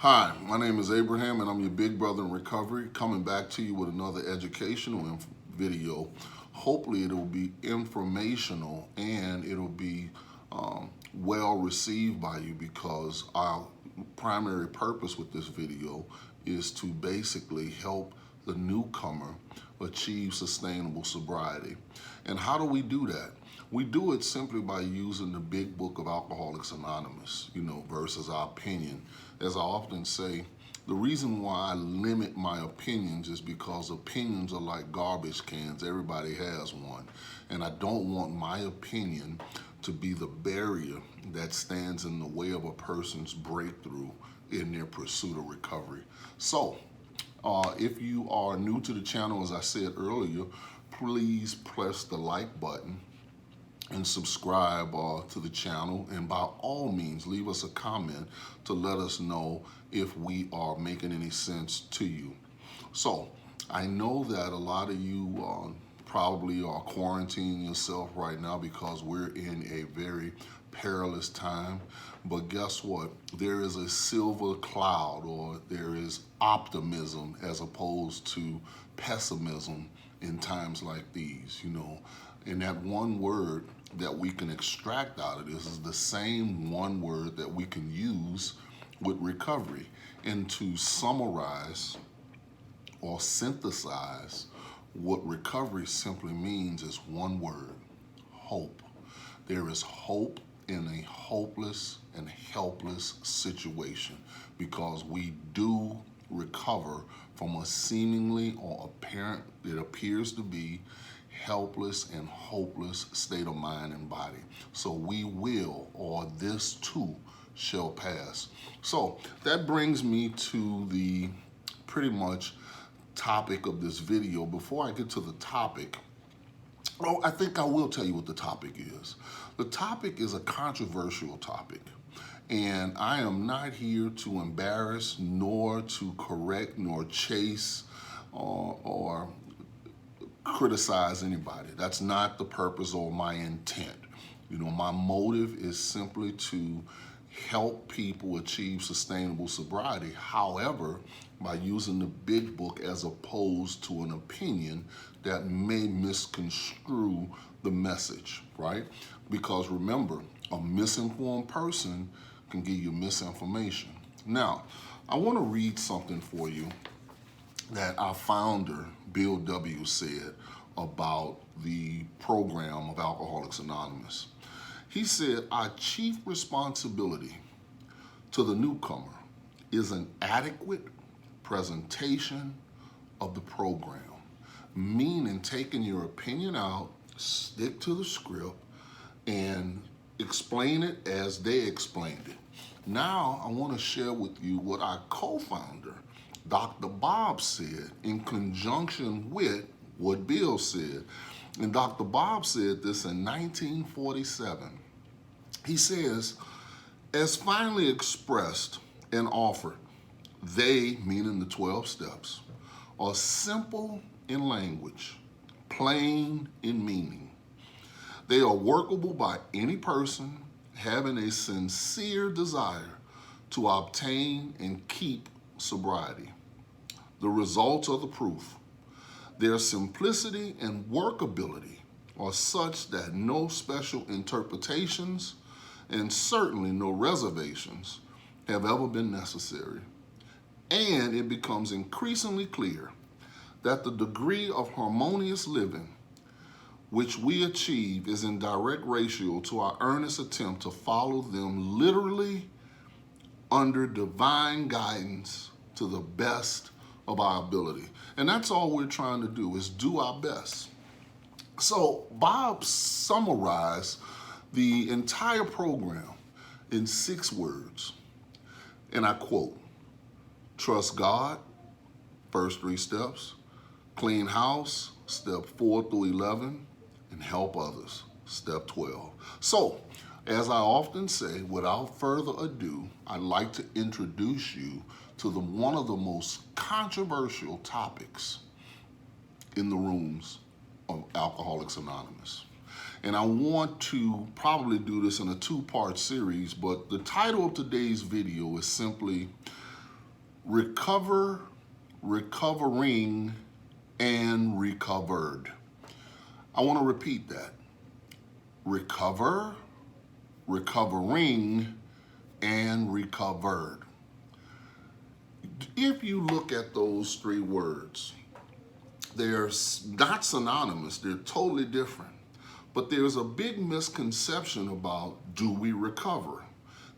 Hi, my name is Abraham and I'm your big brother in recovery, coming back to you with another educational video. Hopefully it will be informational and it'll be well received by you, because our primary purpose with this video is to basically help the newcomer achieve sustainable sobriety. And how do we do that? We do it simply by using the big book of Alcoholics Anonymous, versus our opinion. As I often say, the reason why I limit my opinions is because opinions are like garbage cans. Everybody has one. And I don't want my opinion to be the barrier that stands in the way of a person's breakthrough in their pursuit of recovery. So, if you are new to the channel, as I said earlier, please press the like button and subscribe to the channel, and by all means leave us a comment to let us know if we are making any sense to you. So I know that a lot of you probably are quarantining yourself right now because we're in a very perilous time, but guess what? There is a silver cloud, or there is optimism as opposed to pessimism in times like these, and that one word that we can extract out of this is the same one word that we can use with recovery. And to summarize or synthesize what recovery simply means is one word: hope. There is hope in a hopeless and helpless situation, because we do recover from a seemingly or apparent, it appears to be, helpless and hopeless state of mind and body. So we will, or this too shall pass. So that brings me to the pretty much topic of this video. Before I get to the topic, I think I will tell you what the topic is. The topic is a controversial topic, and I am not here to embarrass, nor to correct, nor chase, or criticize anybody. That's not the purpose or my intent. My motive is simply to help people achieve sustainable sobriety. However, by using the big book as opposed to an opinion that may misconstrue the message, right? Because remember, a misinformed person can give you misinformation. Now, I want to read something for you that our founder, Bill W., said about the program of Alcoholics Anonymous. He said, "Our chief responsibility to the newcomer is an adequate presentation of the program," meaning taking your opinion out, stick to the script, and explain it as they explained it. Now, I want to share with you what our co-founder, Dr. Bob, said in conjunction with what Bill said. And Dr. Bob said this in 1947. He says, "As finally expressed and offered, they," meaning the 12 steps, "are simple in language, plain in meaning. They are workable by any person having a sincere desire to obtain and keep sobriety. The results are the proof. Their simplicity and workability are such that no special interpretations and certainly no reservations have ever been necessary. And it becomes increasingly clear that the degree of harmonious living which we achieve is in direct ratio to our earnest attempt to follow them literally under divine guidance to the best of our ability." And that's all we're trying to do, is do our best. So Bob summarized the entire program in 6 words. And I quote: "Trust God, first 3 steps. Clean house, step 4 through 11. And help others, step 12. So, as I often say, without further ado, I'd like to introduce you to one of the most controversial topics in the rooms of Alcoholics Anonymous. And I want to probably do this in a 2-part series, but the title of today's video is simply recover, recovering, and recovered. I want to repeat that. Recover, recovering, and recovered. If you look at those three words, they're not synonymous, they're totally different. But there's a big misconception about, do we recover?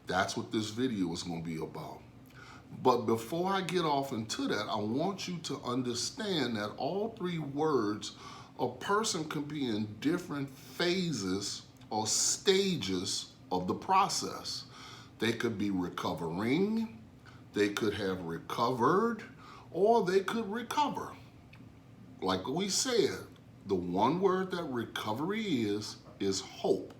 That's what this video is going to be about. But before I get off into that, I want you to understand that all three words, a person can be in different phases or stages of the process. They could be recovering, they could have recovered, or they could recover. Like we said, the one word that recovery is hope.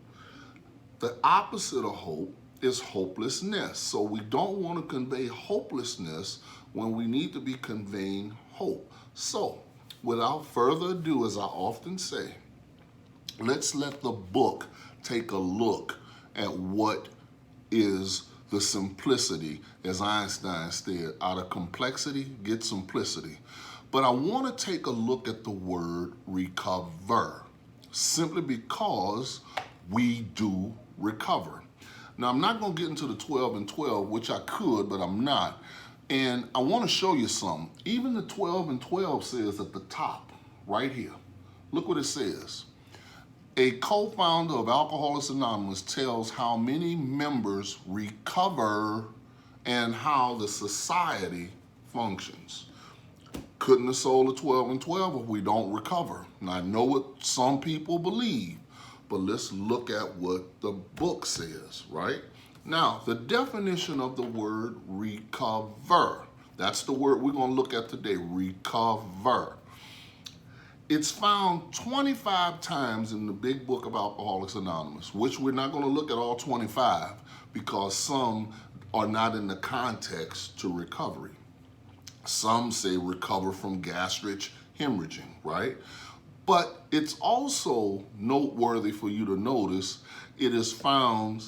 The opposite of hope is hopelessness. So we don't want to convey hopelessness when we need to be conveying hope. So without further ado, as I often say, let's let the book take a look at what is the simplicity, as Einstein said, out of complexity, get simplicity. But I want to take a look at the word recover, simply because we do recover. Now, I'm not going to get into the 12 and 12, which I could, but I'm not. And I want to show you something. Even the 12 and 12 says at the top, right here, look what it says. A co-founder of Alcoholics Anonymous tells how many members recover and how the society functions. Couldn't have sold a 12 and 12 if we don't recover. Now, I know what some people believe, but let's look at what the book says, right? Now, the definition of the word recover, that's the word we're going to look at today, recover. It's found 25 times in the big book of Alcoholics Anonymous, which we're not going to look at all 25 because some are not in the context to recovery. Some say recover from gastric hemorrhaging, right? But it's also noteworthy for you to notice it is found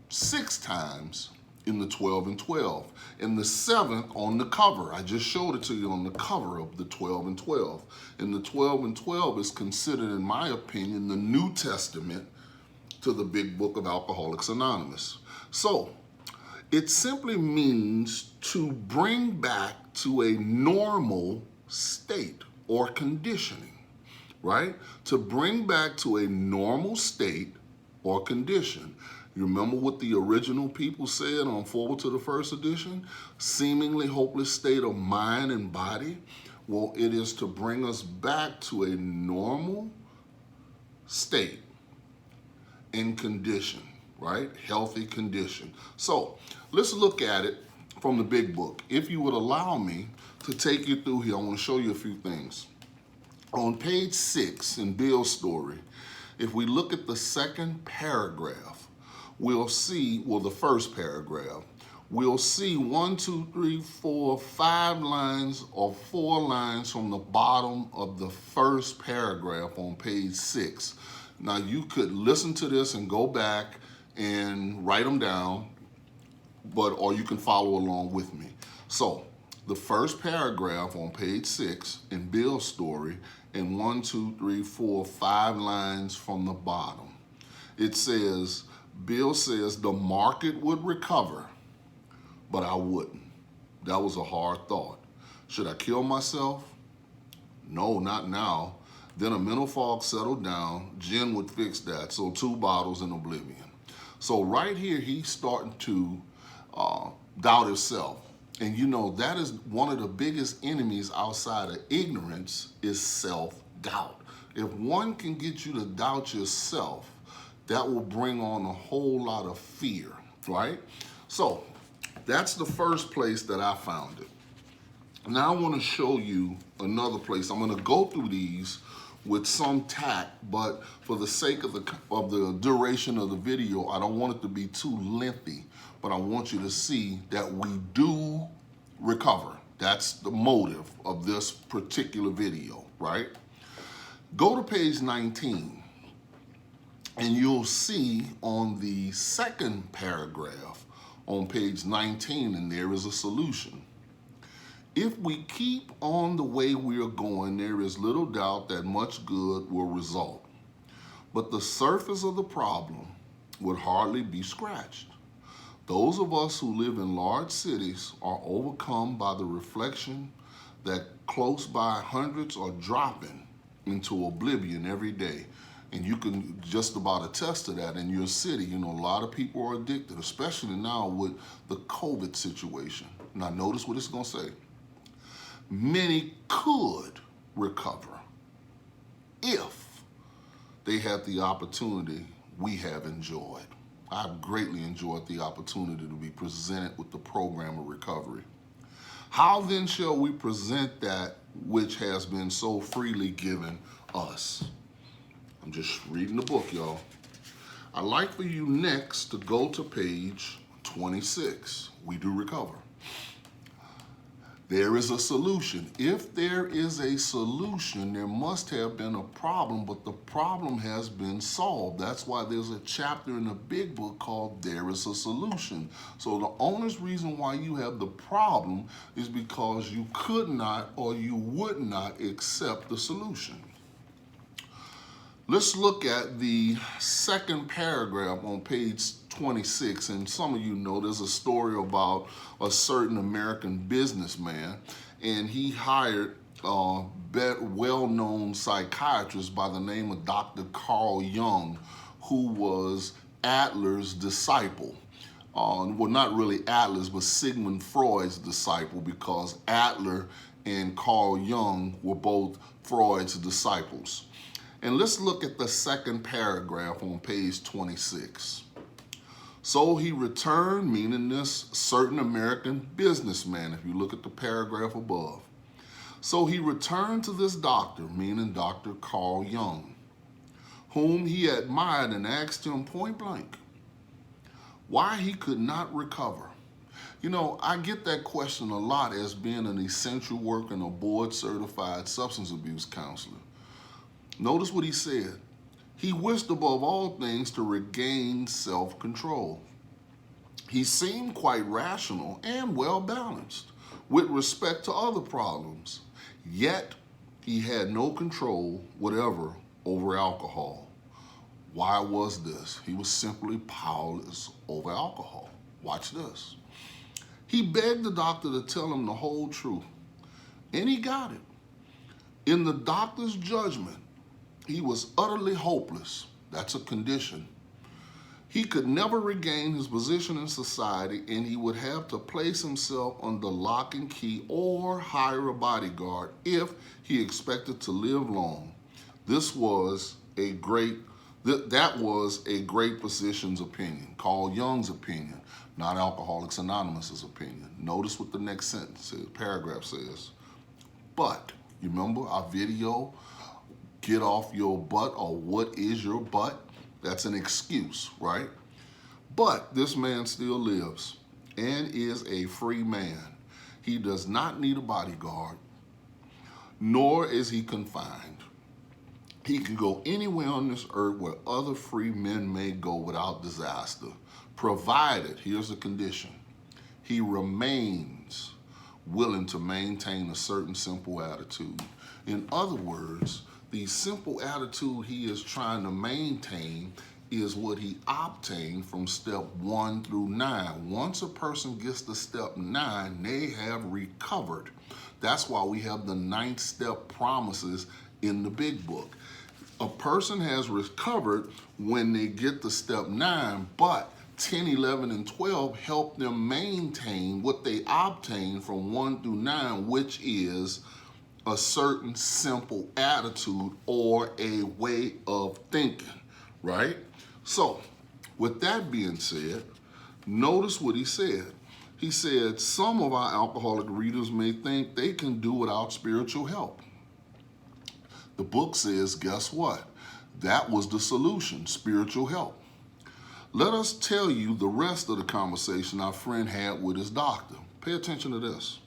6 times in the 12 and 12. And the 7th on the cover. I just showed it to you on the cover of the 12 and 12. And the 12 and 12 is considered, in my opinion, the New Testament to the big book of Alcoholics Anonymous. So it simply means to bring back to a normal state or conditioning, right? To bring back to a normal state or condition. You remember what the original people said on Forward to the First Edition? Seemingly hopeless state of mind and body. Well, it is to bring us back to a normal state and condition, right? Healthy condition. So let's look at it from the big book. If you would allow me to take you through here, I want to show you a few things. On page 6 in Bill's story, if we look at the second paragraph, we'll see, well, the first paragraph, we'll see 1, 2, 3, 4, 5 lines or 4 lines from the bottom of the first paragraph on page 6. Now, you could listen to this and go back and write them down, or you can follow along with me. So, the first paragraph on page 6 in Bill's story, and 1, 2, 3, 4, 5 lines from the bottom. It says, Bill says the market would recover, but I wouldn't. That was a hard thought. Should I kill myself? No, not now. Then a mental fog settled down. Jen would fix that. So 2 bottles in oblivion. So right here, he's starting to doubt himself. And you know, that is one of the biggest enemies outside of ignorance is self-doubt. If one can get you to doubt yourself, that will bring on a whole lot of fear, right? So that's the first place that I found it. Now I want to show you another place. I'm going to go through these with some tact, but for the sake of the duration of the video, I don't want it to be too lengthy, but I want you to see that we do recover. That's the motive of this particular video, right? Go to page 19. And you'll see on the second paragraph on page 19, and there is a solution. If we keep on the way we are going, there is little doubt that much good will result. But the surface of the problem would hardly be scratched. Those of us who live in large cities are overcome by the reflection that close by hundreds are dropping into oblivion every day. And you can just about attest to that in your city. You know, a lot of people are addicted, especially now with the COVID situation. Now notice what it's going to say. Many could recover if they had the opportunity we have enjoyed. I've greatly enjoyed the opportunity to be presented with the program of recovery. How then shall we present that which has been so freely given us? I'm just reading the book, y'all. I'd like for you next to go to page 26. We do recover. There is a solution. If there is a solution, there must have been a problem, but the problem has been solved. That's why there's a chapter in the big book called There is a Solution. So the only reason why you have the problem is because you could not or you would not accept the solution. Let's look at the second paragraph on page 26, and some of you know there's a story about a certain American businessman, and he hired a well-known psychiatrist by the name of Dr. Carl Jung, who was Adler's disciple. Well, not really Adler's, but Sigmund Freud's disciple, because Adler and Carl Jung were both Freud's disciples. And let's look at the second paragraph on page 26. So he returned, meaning this certain American businessman, if you look at the paragraph above. So he returned to this doctor, meaning Dr. Carl Jung, whom he admired, and asked him point blank why he could not recover. You know, I get that question a lot as being an essential worker and a board-certified substance abuse counselor. Notice what he said. He wished above all things to regain self-control. He seemed quite rational and well-balanced with respect to other problems, yet he had no control whatever over alcohol. Why was this? He was simply powerless over alcohol. Watch this. He begged the doctor to tell him the whole truth, and he got it. In the doctor's judgment, he was utterly hopeless. That's a condition. He could never regain his position in society, and he would have to place himself under lock and key or hire a bodyguard if he expected to live long. That was a great physician's opinion, Carl Jung's opinion, not Alcoholics Anonymous' opinion. Notice what the next paragraph says. But, you remember our video, get off your butt, or what is your butt? That's an excuse, right? But this man still lives and is a free man. He does not need a bodyguard, nor is he confined. He can go anywhere on this earth where other free men may go without disaster, provided, here's the condition, he remains willing to maintain a certain simple attitude. In other words, the simple attitude he is trying to maintain is what he obtained from step 1 through 9. Once a person gets to step 9, they have recovered. That's why we have the 9th step promises in the big book. A person has recovered when they get to step 9, but 10, 11, and 12 help them maintain what they obtained from 1 through 9, which is a certain simple attitude or a way of thinking, right? So, with that being said, notice what he said. He said, some of our alcoholic readers may think they can do without spiritual help. The book says, guess what? That was the solution, spiritual help. Let us tell you the rest of the conversation our friend had with his doctor. Pay attention to this.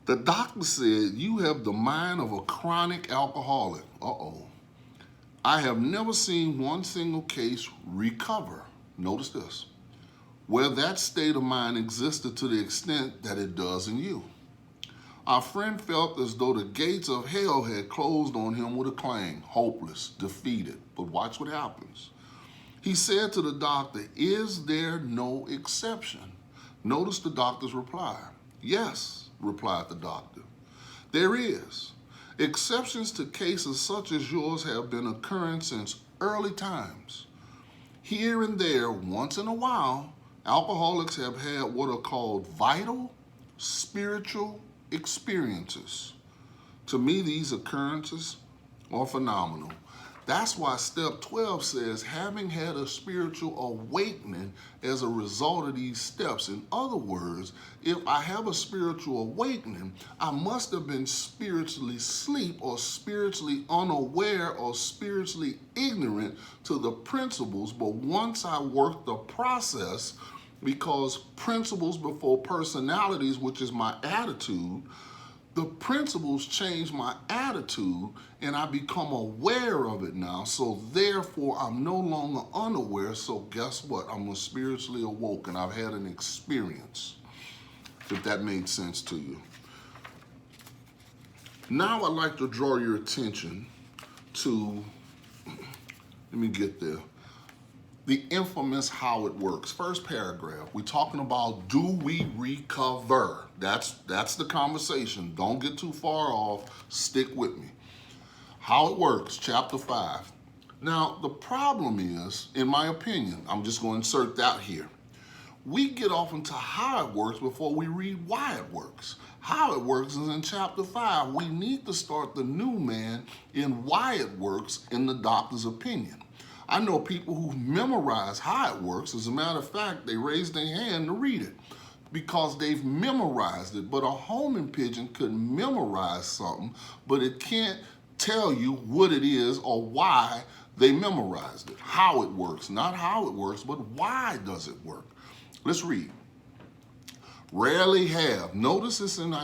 The doctor said, you have the mind of a chronic alcoholic. I have never seen one single case recover. Notice this. Where that state of mind existed to the extent that it does in you. Our friend felt as though the gates of hell had closed on him with a clang, hopeless, defeated. But watch what happens. He said to the doctor, "Is there no exception?" Notice the doctor's reply. "Yes," replied the doctor, "there is. Exceptions to cases such as yours have been occurring since early times. Here and there, once in a while, alcoholics have had what are called vital spiritual experiences. To me, these occurrences are phenomenal." That's why step 12 says, having had a spiritual awakening as a result of these steps. In other words, if I have a spiritual awakening, I must have been spiritually asleep or spiritually unaware or spiritually ignorant to the principles. But once I work the process, because principles before personalities, which is my attitude, the principles change my attitude and I become aware of it now. So therefore, I'm no longer unaware. So guess what? I'm spiritually awoken. I've had an experience, if that made sense to you. Now I'd like to draw your attention to, let me get there, the infamous how it works. First paragraph, we're talking about, do we recover? That's the conversation. Don't get too far off. Stick with me. How it works, chapter 5. Now, the problem is, in my opinion, I'm just going to insert that here. We get off into how it works before we read why it works. How it works is in chapter 5. We need to start the new man in why it works in the doctor's opinion. I know people who memorize how it works. As a matter of fact, they raise their hand to read it because they've memorized it. But a homing pigeon could memorize something, but it can't tell you what it is or why they memorized it. How it works, not how it works, but why does it work? Let's read. Rarely have. Notice it's in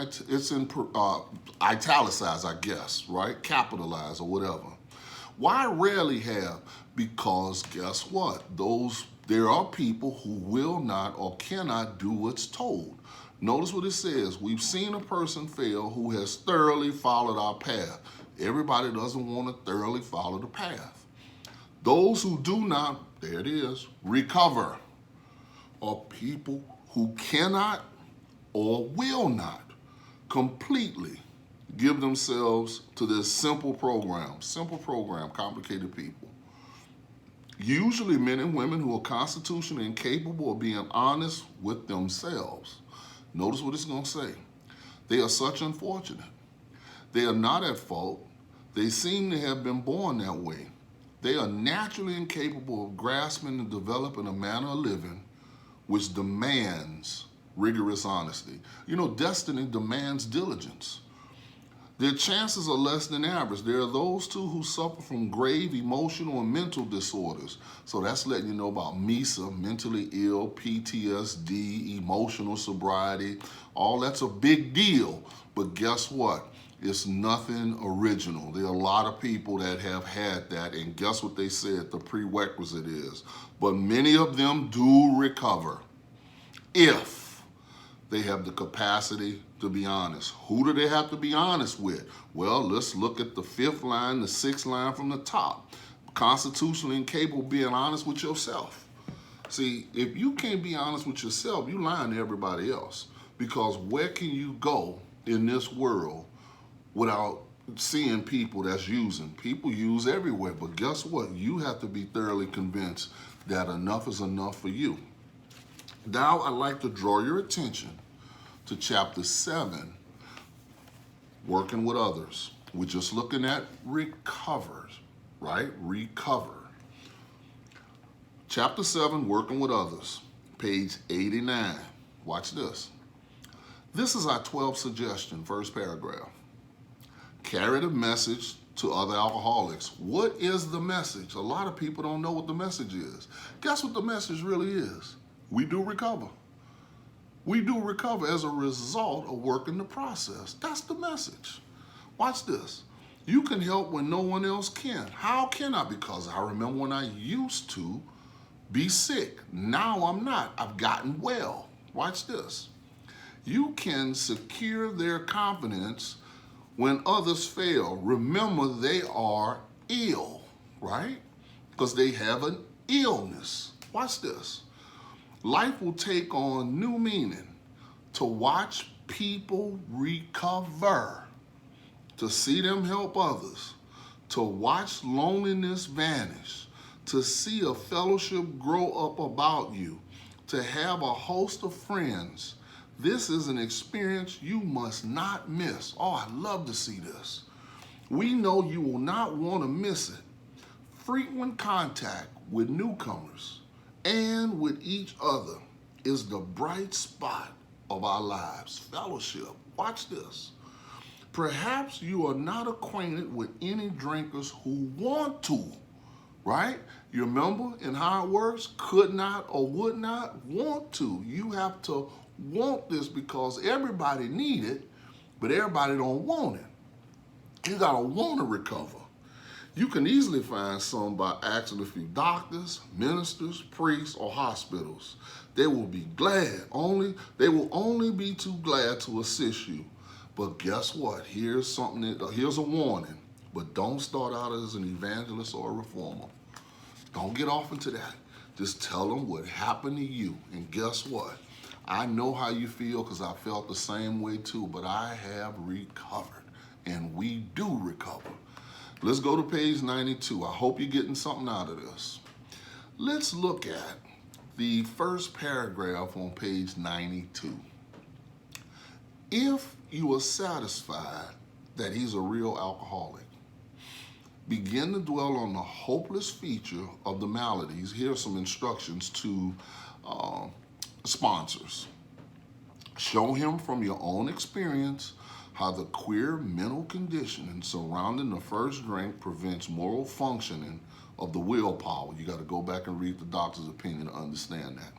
italicized, I guess, right? Capitalized or whatever. Why rarely have? Because guess what? There are people who will not or cannot do what's told. Notice what it says. We've seen a person fail who has thoroughly followed our path. Everybody doesn't want to thoroughly follow the path. Those who do not, there it is, recover, are people who cannot or will not completely give themselves to this simple program, complicated people. Usually men and women who are constitutionally incapable of being honest with themselves. Notice what it's going to say. They are such unfortunate. They are not at fault. They seem to have been born that way. They are naturally incapable of grasping and developing a manner of living which demands rigorous honesty. You know, destiny demands diligence. Their chances are less than average. There are those too who suffer from grave emotional and mental disorders. So that's letting you know about MESA, mentally ill, PTSD, emotional sobriety. All that's a big deal. But guess what? It's nothing original. There are a lot of people that have had that, and guess what they said the prerequisite is. But many of them do recover if they have the capacity to be honest. Who do they have to be honest with? Well, let's look at the 5th line, the 6th line from the top. Constitutionally incapable of being honest with yourself. See, if you can't be honest with yourself, you're lying to everybody else. Because where can you go in this world without seeing people that's using? People use everywhere, but guess what? You have to be thoroughly convinced that enough is enough for you. Now I'd like to draw your attention to chapter 7, working with others. We're just looking at recovered, right? Recover. Chapter 7, working with others, page 89. Watch this. This is our 12th suggestion, first paragraph. Carry the message to other alcoholics. What is the message? A lot of people don't know what the message is. Guess what the message really is? We do recover. We do recover as a result of working the process. That's the message. Watch this. You can help when no one else can. How can I? Because I remember when I used to be sick. Now I'm not. I've gotten well. Watch this. You can secure their confidence when others fail. Remember, they are ill, right? Because they have an illness. Watch this. Life will take on new meaning to watch people recover, to see them help others, to watch loneliness vanish, to see a fellowship grow up about you, to have a host of friends. This is an experience you must not miss. Oh, I love to see this. We know you will not want to miss it. Frequent contact with newcomers and with each other is the bright spot of our lives. Fellowship. Watch this. Perhaps you are not acquainted with any drinkers who want to, right? You remember in how it works? Could not or would not want to. You have to want this because everybody need it, but everybody don't want it. You gotta want to recover. You can easily find some by asking a few doctors, ministers, priests, or hospitals. They will be glad. They will only be too glad to assist you. But guess what? Here's a warning. But don't start out as an evangelist or a reformer. Don't get off into that. Just tell them what happened to you. And guess what? I know how you feel because I felt the same way too, but I have recovered. And we do recover. Let's go to page 92. I hope you're getting something out of this. Let's look at the first paragraph on page 92. If you are satisfied that he's a real alcoholic, begin to dwell on the hopeless feature of the maladies. Here are some instructions to sponsors. Show him from your own experience how the queer mental conditioning surrounding the first drink prevents moral functioning of the willpower. You got to go back and read the doctor's opinion to understand that.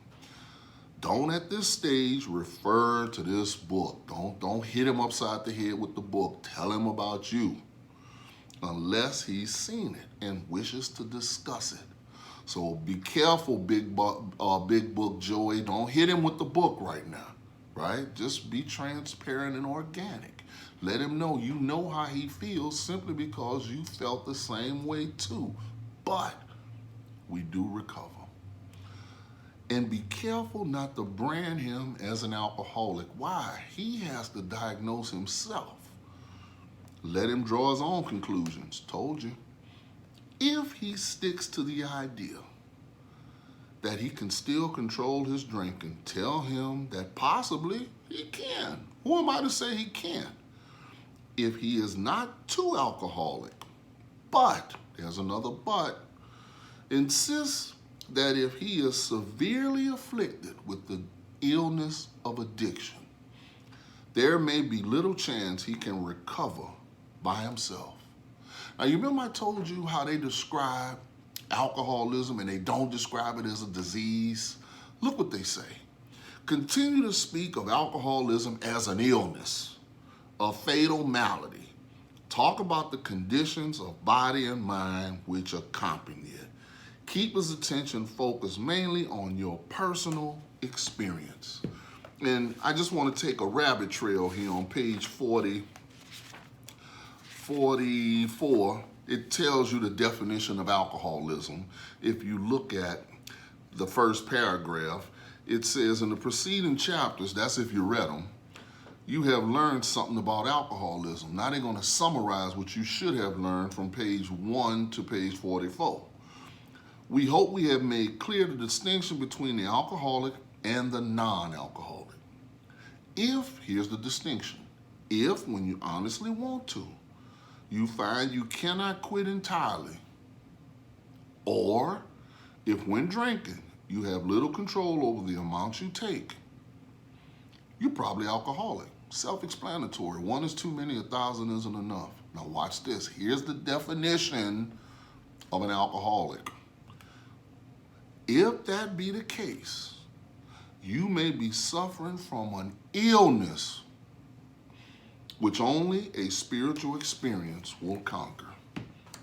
Don't at this stage refer to this book. Don't hit him upside the head with the book. Tell him about you, unless he's seen it and wishes to discuss it. So be careful, big book Joey. Don't hit him with the book right now, right? Just be transparent and organic. Let him know you know how he feels simply because you felt the same way too. But we do recover. And be careful not to brand him as an alcoholic. Why? He has to diagnose himself. Let him draw his own conclusions. Told you. If he sticks to the idea that he can still control his drinking, tell him that possibly he can. Who am I to say he can't? If he is not too alcoholic, but, there's another but, insist that if he is severely afflicted with the illness of addiction, there may be little chance he can recover by himself. Now, you remember I told you how they describe alcoholism and they don't describe it as a disease? Look what they say. Continue to speak of alcoholism as an illness, a fatal malady. Talk about the conditions of body and mind which accompany it. Keep his attention focused mainly on your personal experience. And I just want to take a rabbit trail here on page 44. It tells you the definition of alcoholism. If you look at the first paragraph, it says in the preceding chapters, that's if you read them, you have learned something about alcoholism. Now they're going to summarize what you should have learned from page 1 to page 44. We hope we have made clear the distinction between the alcoholic and the non-alcoholic. Here's the distinction, if when you honestly want to, you find you cannot quit entirely, or if when drinking, you have little control over the amount you take, you're probably alcoholic. Self-explanatory. One is too many, 1,000 isn't enough. Now watch this. Here's the definition of an alcoholic. If that be the case, you may be suffering from an illness which only a spiritual experience will conquer.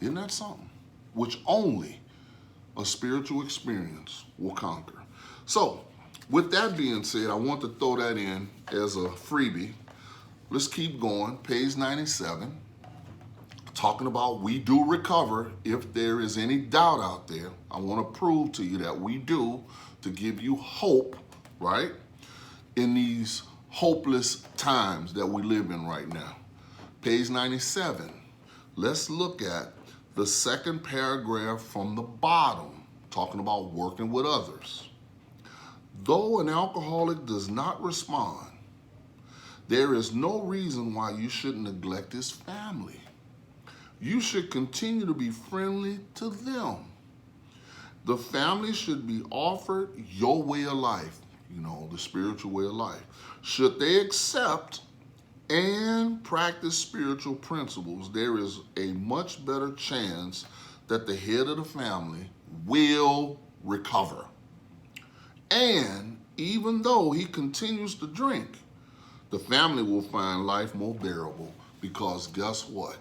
Isn't that something? Which only a spiritual experience will conquer. So, With that being said, I want to throw that in as a freebie. Let's keep going. Page 97. Talking about we do recover if there is any doubt out there. I want to prove to you that we do, to give you hope, right? In these hopeless times that we live in right now. Page 97. Let's look at the second paragraph from the bottom, talking about working with others. Though an alcoholic does not respond, there is no reason why you should neglect his family. You should continue to be friendly to them. The family should be offered your way of life, the spiritual way of life. Should they accept and practice spiritual principles, there is a much better chance that the head of the family will recover. And even though he continues to drink, the family will find life more bearable, because guess what?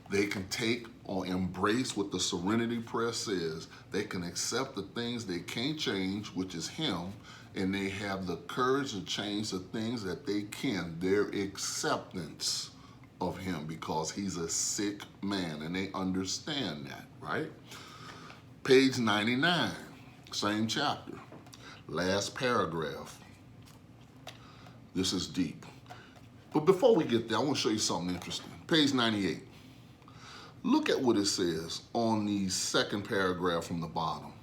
They can take or embrace what the Serenity Prayer says. They can accept the things they can't change, which is him, and they have the courage to change the things that they can, their acceptance of him, because he's a sick man, and they understand that, right? Page 99, same chapter, last paragraph. This is deep. But before we get there, I want to show you something interesting. Page 98. Look at what it says on the second paragraph from the bottom.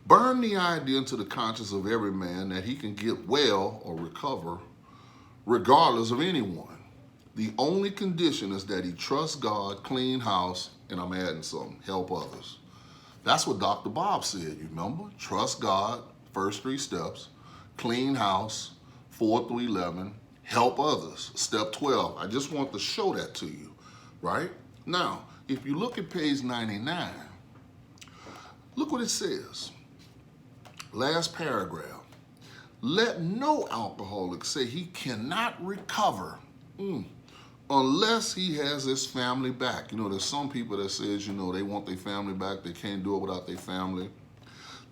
Burn the idea into the conscience of every man that he can get well or recover regardless of anyone. The only condition is that he trusts God, clean house, and I'm adding something, help others. That's what Dr. Bob said, you remember? Trust God, first 3 steps, clean house, 4 through 11, help others, step 12. I just want to show that to you, right? Now, if you look at page 99, look what it says. Last paragraph. Let no alcoholic say he cannot recover unless he has his family back. There's some people that says, they want their family back. They can't do it without their family.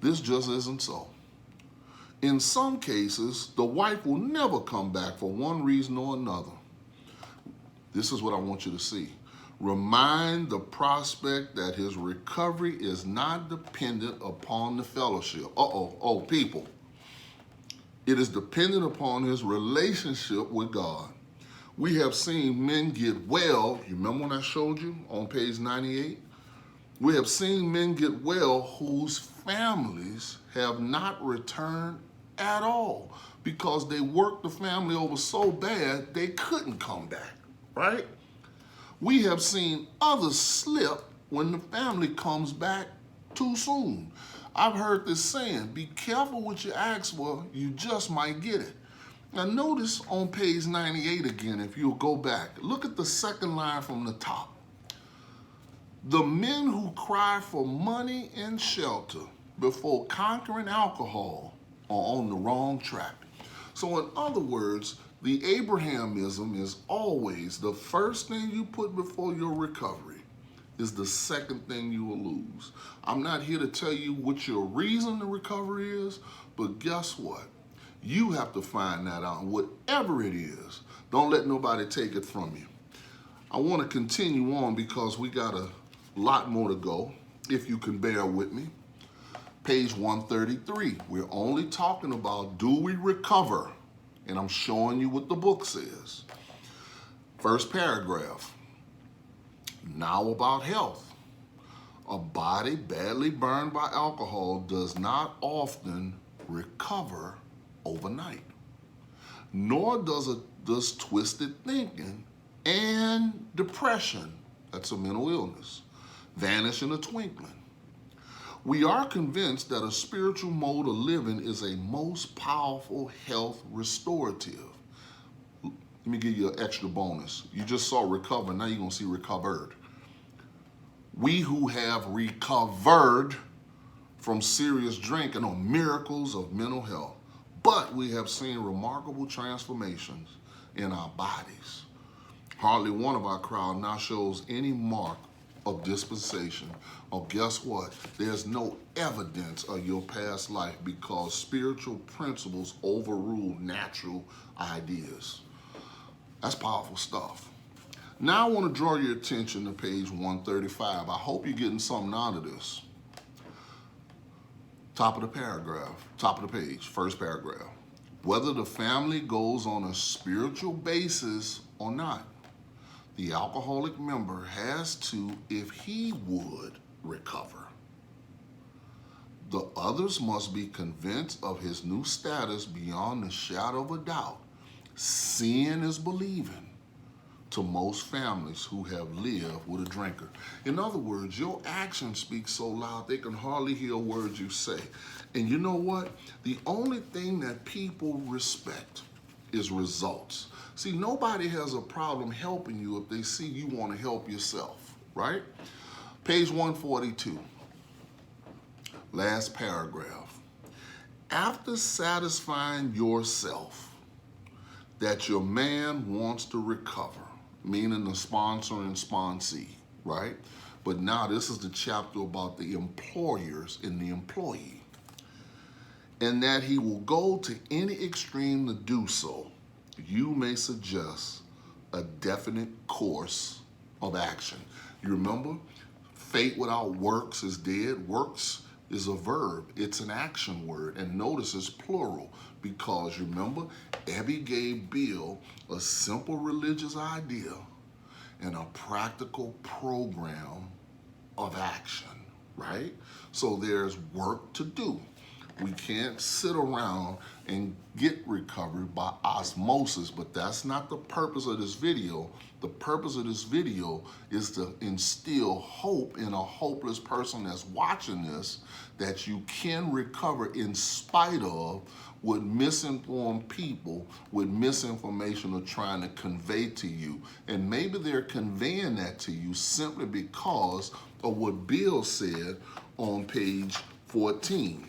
This just isn't so. In some cases, the wife will never come back for one reason or another. This is what I want you to see. Remind the prospect that his recovery is not dependent upon the fellowship. People. It is dependent upon his relationship with God. We have seen men get well. You remember when I showed you on page 98? We have seen men get well whose families have not returned at all because they worked the family over so bad they couldn't come back, right? We have seen others slip when the family comes back too soon. I've heard this saying, be careful what you ask for, you just might get it. Now notice on page 98 again, if you'll go back, look at the second line from the top. The men who cry for money and shelter before conquering alcohol are on the wrong track. So in other words, the Abrahamism is always the first thing you put before your recovery is the second thing you will lose. I'm not here to tell you what your reason to recovery is, but guess what? You have to find that out. Whatever it is, don't let nobody take it from you. I want to continue on because we got a lot more to go, if you can bear with me. Page 133, we're only talking about do we recover? And I'm showing you what the book says. First paragraph. Now about health. A body badly burned by alcohol does not often recover overnight. Nor does twisted thinking and depression, that's a mental illness, vanish in a twinkling. We are convinced that a spiritual mode of living is a most powerful health restorative. Let me give you an extra bonus. You just saw recover, now you're going to see recovered. We who have recovered from serious drinking are miracles of mental health, but we have seen remarkable transformations in our bodies. Hardly one of our crowd now shows any mark of dispensation. Or guess what? There's no evidence of your past life because spiritual principles overrule natural ideas. That's powerful stuff. Now I want to draw your attention to page 135. I hope you're getting something out of this. Top of the paragraph, top of the page, first paragraph. Whether the family goes on a spiritual basis or not, the alcoholic member has to, if he would, recover. The others must be convinced of his new status beyond the shadow of a doubt. Seeing is believing to most families who have lived with a drinker. In other words, your actions speak so loud they can hardly hear words you say. And you know what? The only thing that people respect is results. See, nobody has a problem helping you if they see you want to help yourself, right? Page 142, last paragraph. After satisfying yourself that your man wants to recover, meaning the sponsor and sponsee, right? But now this is the chapter about the employers and the employee. And that he will go to any extreme to do so, you may suggest a definite course of action. You remember, faith without works is dead. Works is a verb. It's an action word. And notice it's plural because remember, Abby gave Bill a simple religious idea and a practical program of action, right? So there's work to do. We can't sit around and get recovery by osmosis, but that's not the purpose of this video. The purpose of this video is to instill hope in a hopeless person that's watching this, that you can recover in spite of what misinformed people with misinformation are trying to convey to you. And maybe they're conveying that to you simply because of what Bill said on page 14.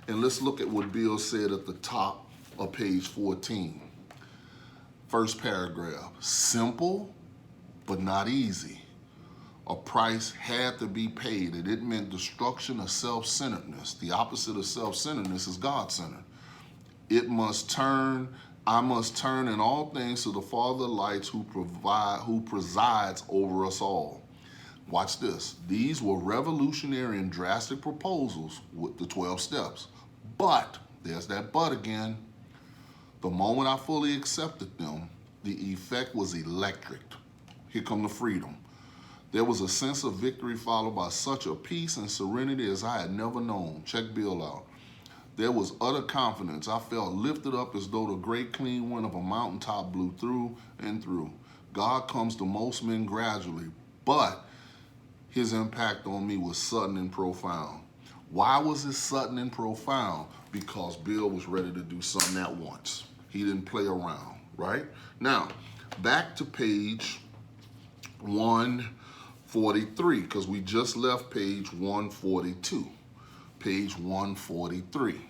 And let's look at what Bill said at the top of page 14. First paragraph, simple but not easy. A price had to be paid, and it meant destruction of self-centeredness. The opposite of self-centeredness is God-centered. I must turn in all things to the Father of lights who presides over us all. Watch this. These were revolutionary and drastic proposals with the 12 steps. But, there's that but again, the moment I fully accepted them, the effect was electric. Here come the freedom. There was a sense of victory followed by such a peace and serenity as I had never known. Check Bill out. There was utter confidence. I felt lifted up as though the great clean wind of a mountaintop blew through and through. God comes to most men gradually, but his impact on me was sudden and profound. Why was it sudden and profound? Because Bill was ready to do something at once. He didn't play around, right? Now, back to page 143, because we just left page 142. Page 143.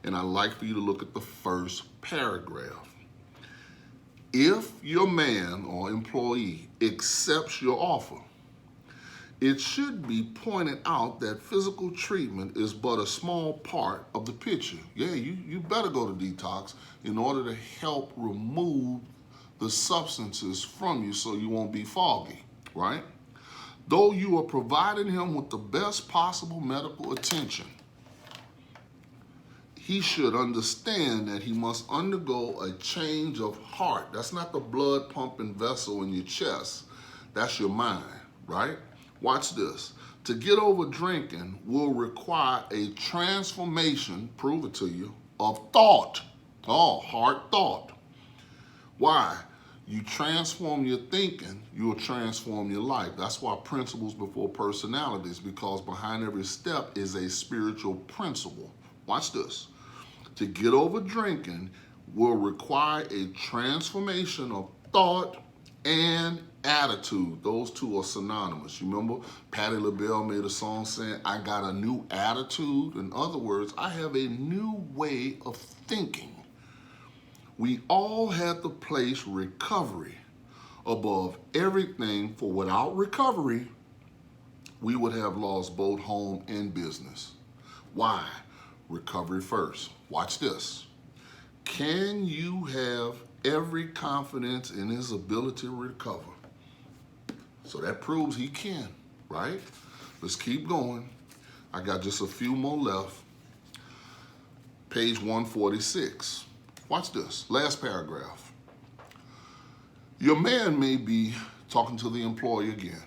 And I'd like for you to look at the first paragraph. If your man or employee accepts your offer, it should be pointed out that physical treatment is but a small part of the picture. Yeah, you better go to detox in order to help remove the substances from you so you won't be foggy, right? Though you are providing him with the best possible medical attention, he should understand that he must undergo a change of heart. That's not the blood pumping vessel in your chest. That's your mind, right? Watch this. To get over drinking will require a transformation, prove it to you, of thought. Oh, heart thought. Why? You transform your thinking, you'll transform your life. That's why principles before personalities, because behind every step is a spiritual principle. Watch this. To get over drinking will require a transformation of thought and attitude. Those two are synonymous. You remember Patti LaBelle made a song saying, I got a new attitude. In other words, I have a new way of thinking. We all have to place recovery above everything, for without recovery, we would have lost both home and business. Why? Recovery first. Watch this. Can you have every confidence in his ability to recover? So that proves he can, right? Let's keep going. I got just a few more left. Page 146. Watch this. Last paragraph. Your man may be talking to the employee again.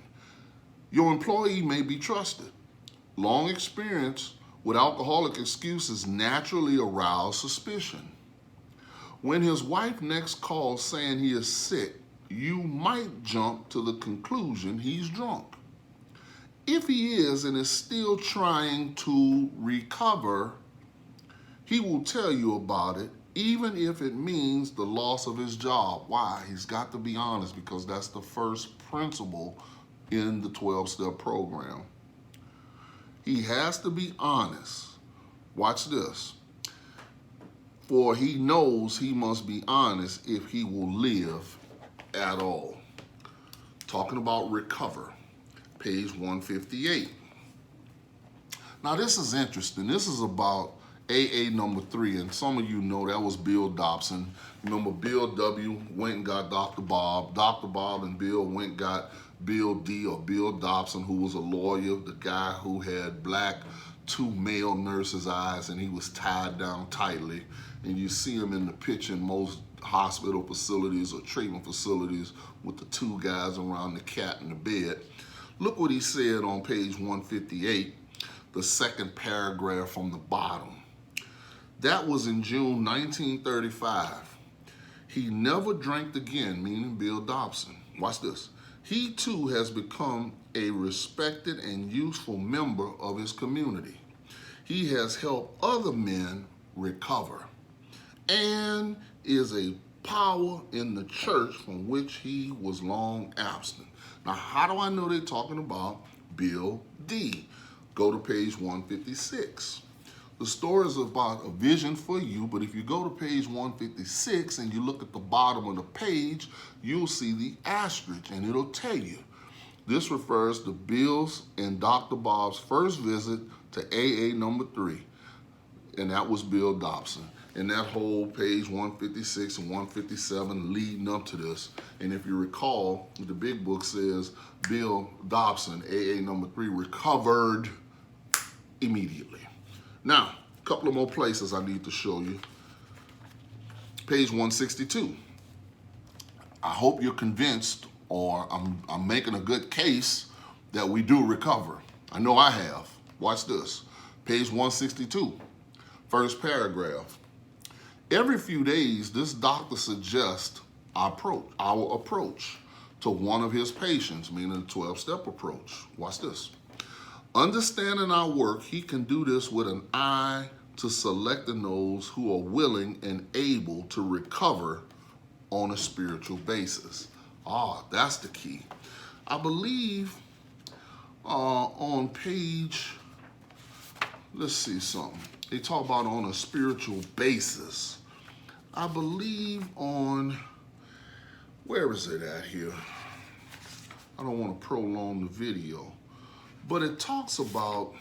Your employee may be trusted. Long experience with alcoholic excuses naturally arouse suspicion. When his wife next calls saying he is sick, you might jump to the conclusion he's drunk. If he is and is still trying to recover, he will tell you about it, even if it means the loss of his job. Why? He's got to be honest, because that's the first principle in the 12-step program. He has to be honest. Watch this. For he knows he must be honest if he will live at all. Talking about recover. Page 158. Now this is interesting. This is about AA number 3, and some of you know that was Bill Dobson. Remember, Bill W. went and got Dr. Bob. Dr. Bob and Bill went and got Bill D, or Bill Dobson, who was a lawyer, the guy who had black 2 male nurses' eyes, and he was tied down tightly. And you see him in the picture in most hospital facilities or treatment facilities with the 2 guys around the cat in the bed. Look what he said on page 158, the second paragraph from the bottom. That was in June 1935. He never drank again, meaning Bill Dobson. Watch this. He too has become a respected and useful member of his community. He has helped other men recover and is a power in the church from which he was long absent. Now, how do I know they're talking about Bill D? Go to page 156. The story is about a vision for you, but if you go to page 156 and you look at the bottom of the page, you'll see the asterisk, and it'll tell you. This refers to Bill's and Dr. Bob's first visit to AA number 3, and that was Bill Dobson. And that whole page 156 and 157 leading up to this. And if you recall, the big book says Bill Dobson, AA number 3, recovered immediately. Now, a couple of more places I need to show you. Page 162. I hope you're convinced, or I'm making a good case that we do recover. I know I have. Watch this. Page 162, first paragraph. Every few days, this doctor suggests our approach to one of his patients, meaning the 12-step approach. Watch this. Understanding our work, he can do this with an eye to selecting those who are willing and able to recover on a spiritual basis. That's the key. I believe on page, let's see something. They talk about on a spiritual basis. I believe on, where is it at here? I don't want to prolong the video. But it talks about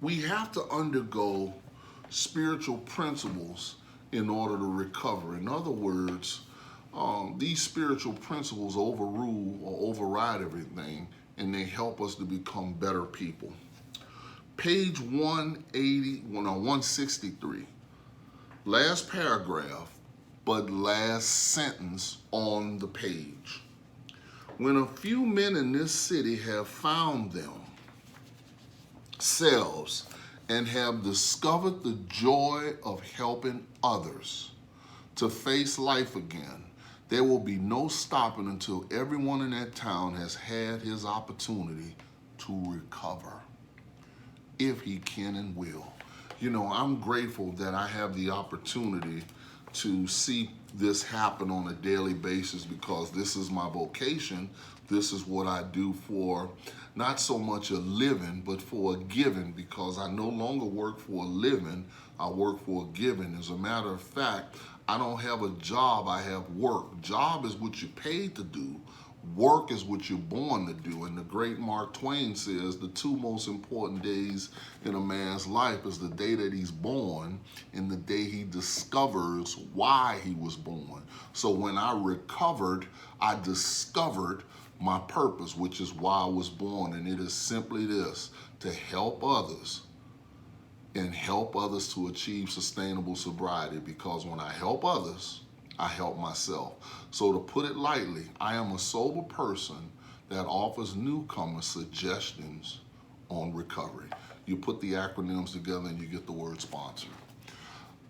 we have to undergo spiritual principles in order to recover. In other words, these spiritual principles overrule or override everything, and they help us to become better people. Page 163, last paragraph, but last sentence on the page. When a few men in this city have found themselves and have discovered the joy of helping others to face life again, there will be no stopping until everyone in that town has had his opportunity to recover, if he can and will. You know, I'm grateful that I have the opportunity to see this happen on a daily basis, because this is my vocation. This is what I do for not so much a living, but for a giving, because I no longer work for a living, I work for a giving. As a matter of fact, I don't have a job, I have work. Job is what you're paid to do. Work is what you're born to do. And the great Mark Twain says the two most important days in a man's life is the day that he's born and the day he discovers why he was born. So when I recovered, I discovered my purpose, which is why I was born. And it is simply this: to help others and help others to achieve sustainable sobriety. Because when I help others, I help myself. So to put it lightly, I am a sober person that offers newcomers suggestions on recovery. You put the acronyms together and you get the word sponsor.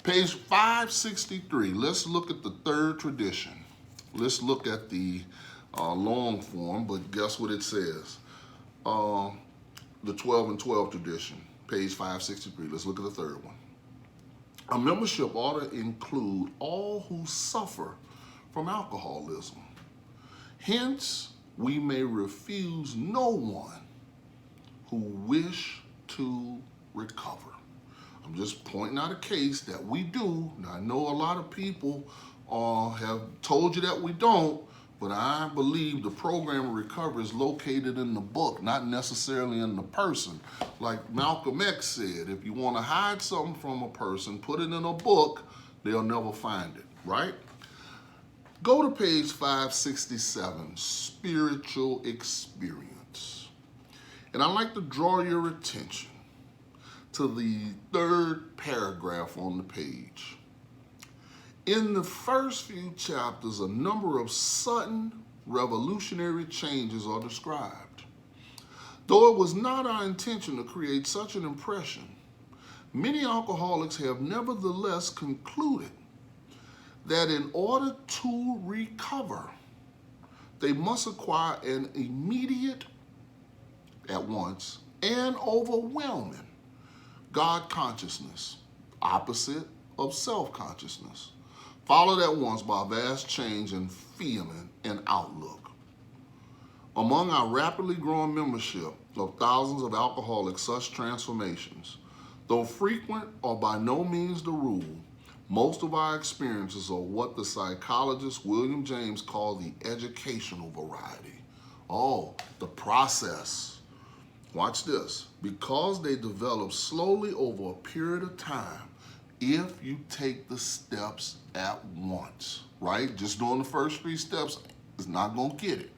Page 563, let's look at the third tradition. Let's look at the long form, but guess what it says? The 12 and 12 tradition, page 563. Let's look at the third one. A membership ought to include all who suffer from alcoholism. Hence, we may refuse no one who wish to recover. I'm just pointing out a case that we do. Now, I know a lot of people have told you that we don't, but I believe the program of recovery is located in the book, not necessarily in the person. Like Malcolm X said, if you want to hide something from a person, put it in a book, they'll never find it, right? Go to page 567, spiritual experience. And I'd like to draw your attention to the third paragraph on the page. In the first few chapters, a number of sudden revolutionary changes are described. Though it was not our intention to create such an impression, many alcoholics have nevertheless concluded that in order to recover, they must acquire an immediate, at once, and overwhelming God consciousness, opposite of self-consciousness, followed at once by a vast change in feeling and outlook. Among our rapidly growing membership of thousands of alcoholics, such transformations, though frequent, are by no means the rule. Most of our experiences are what the psychologist William James called the educational variety. Oh, the process. Watch this. Because they develop slowly over a period of time, if you take the steps at once, right? Just doing the first 3 steps is not going to get it.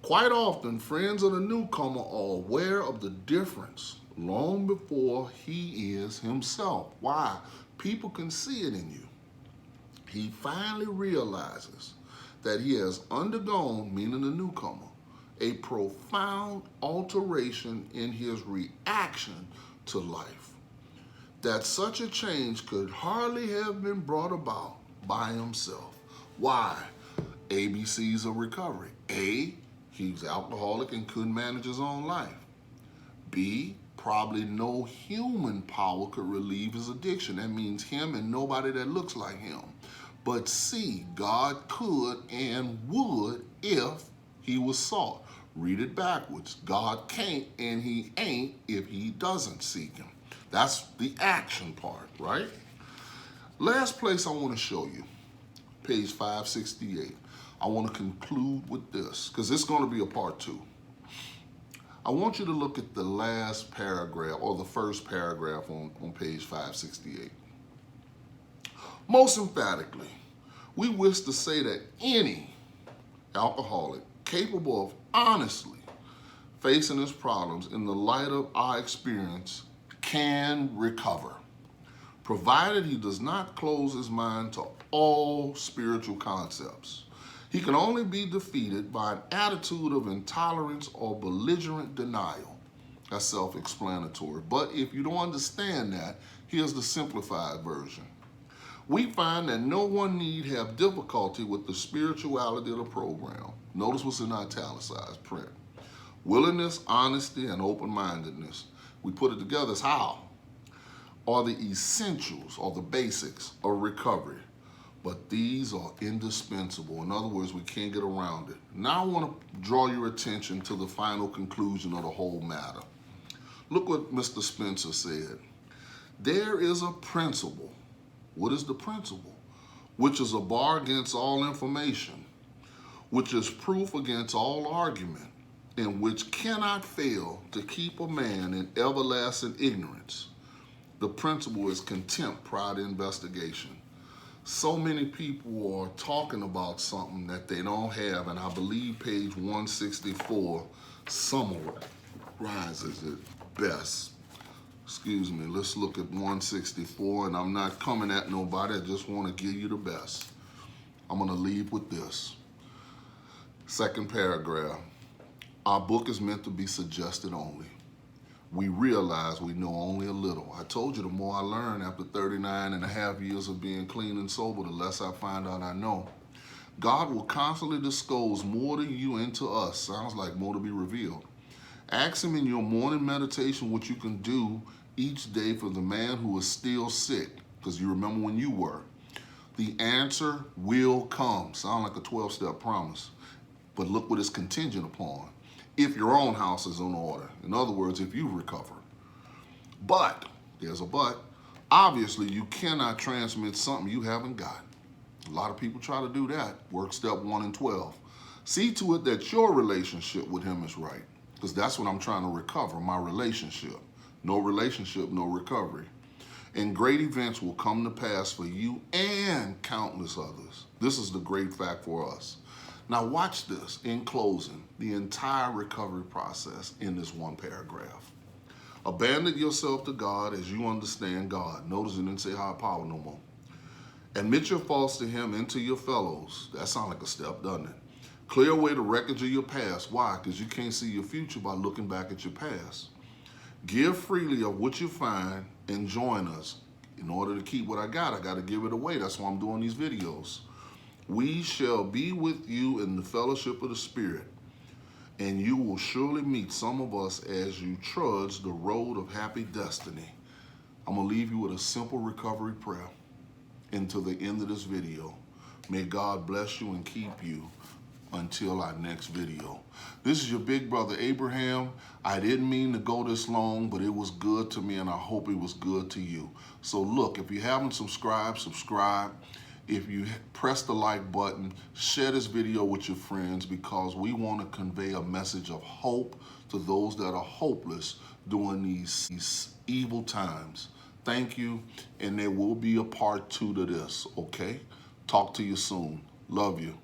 Quite often, friends of the newcomer are aware of the difference long before he is himself. Why? People can see it in you. He finally realizes that he has undergone, meaning the newcomer, a profound alteration in his reaction to life. That such a change could hardly have been brought about by himself. Why? ABCs of recovery. A, he was alcoholic and couldn't manage his own life. B, probably no human power could relieve his addiction. That means him and nobody that looks like him. But C, God could and would if he was sought. Read it backwards. God can't and he ain't if he doesn't seek him. That's the action part, right? Last place I want to show you, page 568. I want to conclude with this, because it's going to be a part 2. I want you to look at the last paragraph, or the first paragraph on page 568. Most emphatically, we wish to say that any alcoholic capable of honestly facing his problems in the light of our experience can recover, provided he does not close his mind to all spiritual concepts. He can only be defeated by an attitude of intolerance or belligerent denial. That's self-explanatory. But if you don't understand that, here's the simplified version. We find that no one need have difficulty with the spirituality of the program. Notice what's in italicized print. Willingness, honesty, and open-mindedness. We put it together as how? Are the essentials or the basics of recovery. But these are indispensable. In other words, we can't get around it. Now I want to draw your attention to the final conclusion of the whole matter. Look what Mr. Spencer said. There is a principle. What is the principle? Which is a bar against all information. which is proof against all argument, and which cannot fail to keep a man in everlasting ignorance. The principle is contempt prior to investigation. So many people are talking about something that they don't have, and I believe page 164 summarizes it best. Excuse me, let's look at 164, and I'm not coming at nobody, I just want to give you the best. I'm going to leave with this. Second paragraph. Our book is meant to be suggested only. We realize we know only a little. I told you the more I learn after 39 and a half years of being clean and sober, the less I find out I know. God will constantly disclose more to you and to us. Sounds like more to be revealed. Ask him in your morning meditation what you can do each day for the man who is still sick, because you remember when you were. The answer will come. Sound like a 12-step promise. But look what it's contingent upon. If your own house is in order. In other words, if you recover. But, there's a but, obviously you cannot transmit something you haven't got. A lot of people try to do that. Work step 1 and 12. See to it that your relationship with him is right. Because that's what I'm trying to recover, my relationship. No relationship, no recovery. And great events will come to pass for you and countless others. This is the great fact for us. Now watch this, in closing, the entire recovery process in this one paragraph. Abandon yourself to God as you understand God. Notice it didn't say higher power no more. Admit your faults to him and to your fellows. That sounds like a step, doesn't it? Clear away the wreckage of your past. Why? Because you can't see your future by looking back at your past. Give freely of what you find and join us. In order to keep what I got to give it away. That's why I'm doing these videos. We shall be with you in the fellowship of the Spirit, and you will surely meet some of us as you trudge the road of happy destiny. I'm going to leave you with a simple recovery prayer until the end of this video. May God bless you and keep you until our next video. This is your big brother Abraham. I didn't mean to go this long, but it was good to me, and I hope it was good to you. So look, if you haven't subscribed, subscribe. If you press the like button, share this video with your friends, because we want to convey a message of hope to those that are hopeless during these evil times. Thank you, and there will be a part 2 to this, okay? Talk to you soon. Love you.